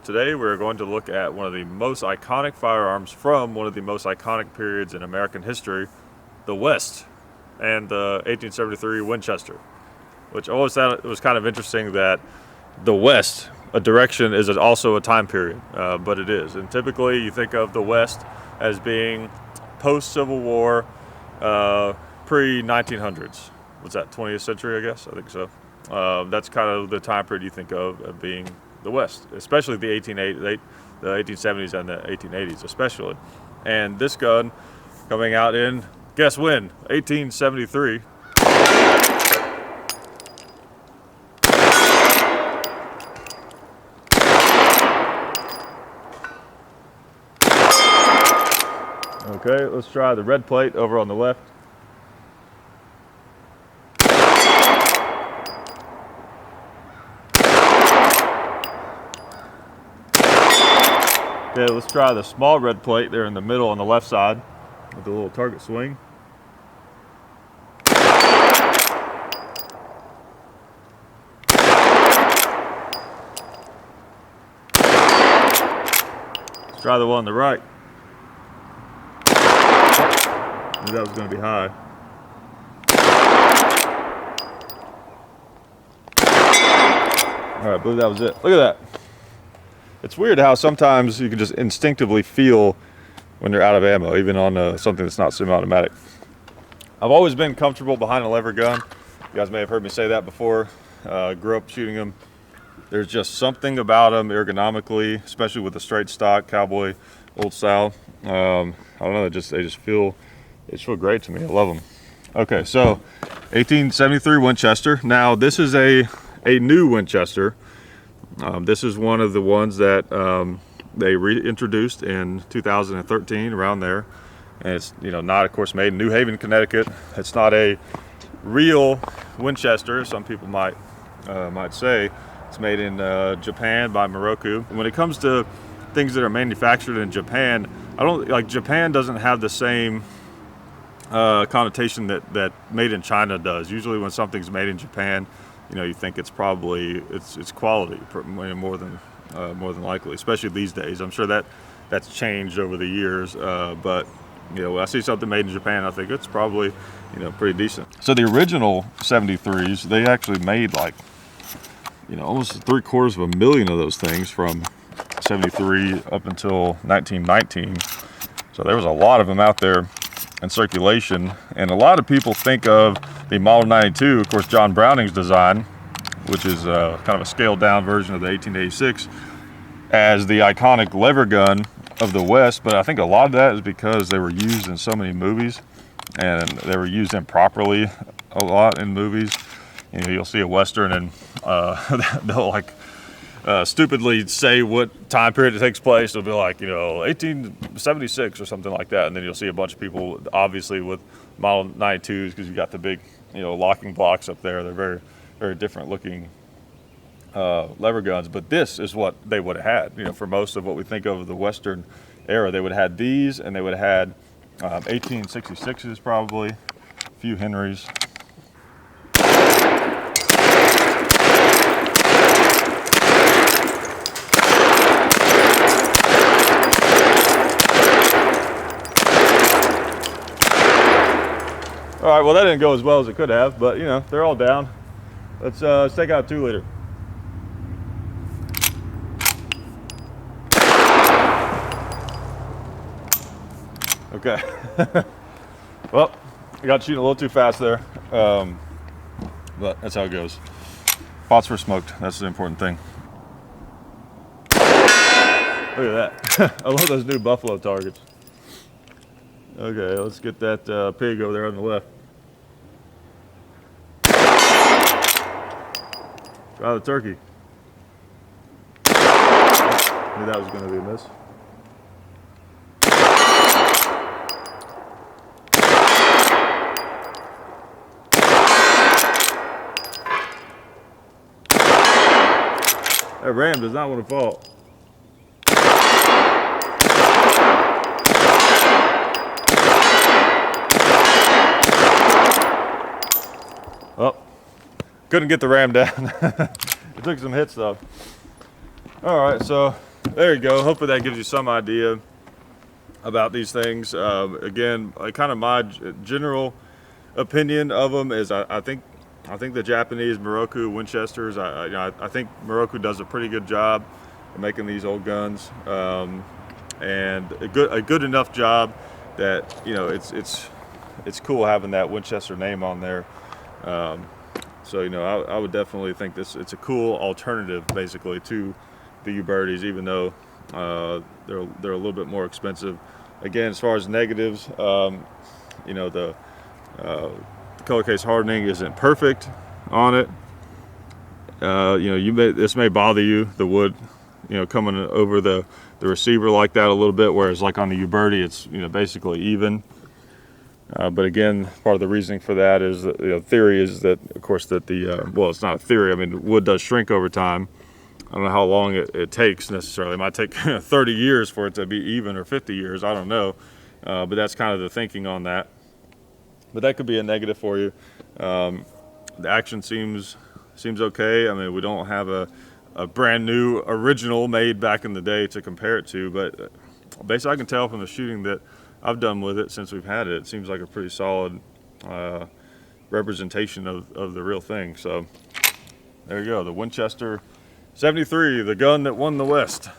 Today we're going to look at one of the most iconic firearms from one of the most iconic periods in American history, the West, and the 1873 Winchester, which I always thought it was kind of interesting that the West, a direction, is also a time period, but it is. And typically you think of the West as being post-Civil War, pre-1900s. What's that, 20th century, I guess? I think so. That's kind of the time period you think of being the West, especially the 1870s and the 1880s especially. And this gun coming out in, guess when? 1873. Okay, let's try the red plate over on the left. Okay, let's try the small red plate there in the middle on the left side with the little target swing. Let's try the one on the right. I knew that was going to be high. All right, I believe that was it. Look at that. It's weird how sometimes you can just instinctively feel when you're out of ammo, even on something that's not semi-automatic. I've always been comfortable behind a lever gun. You guys may have heard me say that before. Grew up shooting them. There's just something about them ergonomically, especially with the straight stock, cowboy, old style. I don't know, they just feel great to me. I love them. Okay, so 1873 Winchester. Now this is a new Winchester. This is one of the ones that they reintroduced in 2013, around there. And it's, not, of course, made in New Haven, Connecticut. It's not a real Winchester, some people might say. It's made in Japan by Moroku. When it comes to things that are manufactured in Japan, Japan doesn't have the same connotation that made in China does. Usually when something's made in Japan, you think it's probably it's quality more than likely, especially these days. I'm sure that's changed over the years, but when I see something made in Japan, I think it's probably pretty decent. So the original 73s, they actually made almost 750,000 of those things from 73 up until 1919. So there was a lot of them out there in circulation, and a lot of people think of the Model 92, of course, John Browning's design, which is kind of a scaled down version of the 1886, as the iconic lever gun of the West. But I think a lot of that is because they were used in so many movies, and they were used improperly a lot in movies. You'll see a Western and they'll stupidly say what time period it takes place. It'll be 1876 or something like that, and then you'll see a bunch of people obviously with Model 92s, because you got the big locking blocks up there. They're very, very different looking lever guns, but this is what they would have had. For most of what we think of the Western era, they would have had these, and they would have had 1866s probably, a few Henrys. All right, well, that didn't go as well as it could have, but they're all down. Let's take out a 2-liter. Okay. Well, I got shooting a little too fast there, but that's how it goes. Phosphor smoked, that's the important thing. Look at that. I love those new buffalo targets. Okay, let's get that pig over there on the left. Try the turkey. Knew that was going to be a miss. That ram does not want to fall. Oh, couldn't get the ram down. It took some hits though. All right, so there you go. Hopefully that gives you some idea about these things. Again, kind of my general opinion of them is I think the Japanese Moroku Winchesters, I think Moroku does a pretty good job of making these old guns, and a good enough job that, you know, it's cool having that Winchester name on there. So, you know, I would definitely think it's a cool alternative basically to the Ubertis, even though they're a little bit more expensive. Again, as far as negatives, you know, the color case hardening isn't perfect on it. You know, this may bother you, the wood, you know, coming over the receiver like that a little bit, whereas like on the Uberti, it's, you know, basically even. But again, part of the reasoning for that is that, you know, theory is that, of course, that well, it's not a theory. I mean, wood does shrink over time. I don't know how long it takes necessarily. It might take 30 years for it to be even, or 50 years. I don't know. But that's kind of the thinking on that. But that could be a negative for you. The action seems okay. I mean, we don't have a brand new original made back in the day to compare it to, but basically I can tell from the shooting that I've done with it since we've had it, it seems like a pretty solid representation of the real thing. So there you go, the Winchester 73, the gun that won the West.